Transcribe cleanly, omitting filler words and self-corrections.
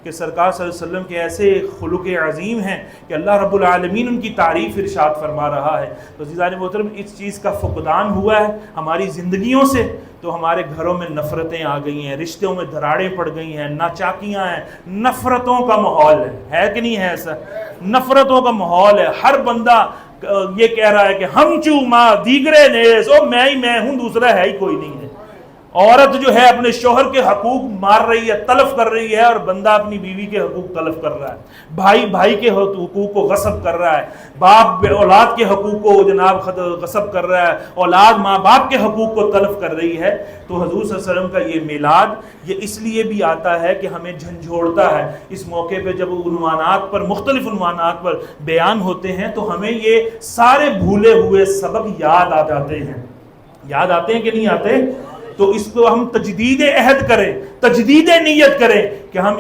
کہ سرکار صلی اللہ علیہ وسلم کے ایسے خلق عظیم ہیں کہ اللہ رب العالمین ان کی تعریف ارشاد فرما رہا ہے۔ تو عزیزان محترم، اس چیز کا فقدان ہوا ہے ہماری زندگیوں سے، تو ہمارے گھروں میں نفرتیں آ گئی ہیں، رشتوں میں دراڑیں پڑ گئی ہیں، ناچاکیاں ہیں، نفرتوں کا ماحول ہے کہ نہیں ہے؟ ایسا نفرتوں کا ماحول ہے۔ ہر بندہ یہ کہہ رہا ہے کہ ہم چو ماں دیگرے نیز، او میں ہی میں ہوں، دوسرا ہے ہی کوئی نہیں ہے۔ عورت جو ہے اپنے شوہر کے حقوق مار رہی ہے، تلف کر رہی ہے، اور بندہ اپنی بیوی کے حقوق تلف کر رہا ہے، بھائی بھائی کے حقوق کو غصب کر رہا ہے، باپ اولاد کے حقوق کو جناب غصب کر رہا ہے، اولاد ماں باپ کے حقوق کو تلف کر رہی ہے۔ تو حضور صلی اللہ علیہ وسلم کا یہ میلاد یہ اس لیے بھی آتا ہے کہ ہمیں جھنجھوڑتا ہے۔ اس موقع پہ جب عنوانات پر، مختلف عنوانات پر بیان ہوتے ہیں تو ہمیں یہ سارے بھولے ہوئے سبق یاد آ جاتے ہیں۔ یاد آتے ہیں کہ نہیں آتے؟ تو اس کو ہم تجدید عہد کریں، تجدید نیت کریں کہ ہم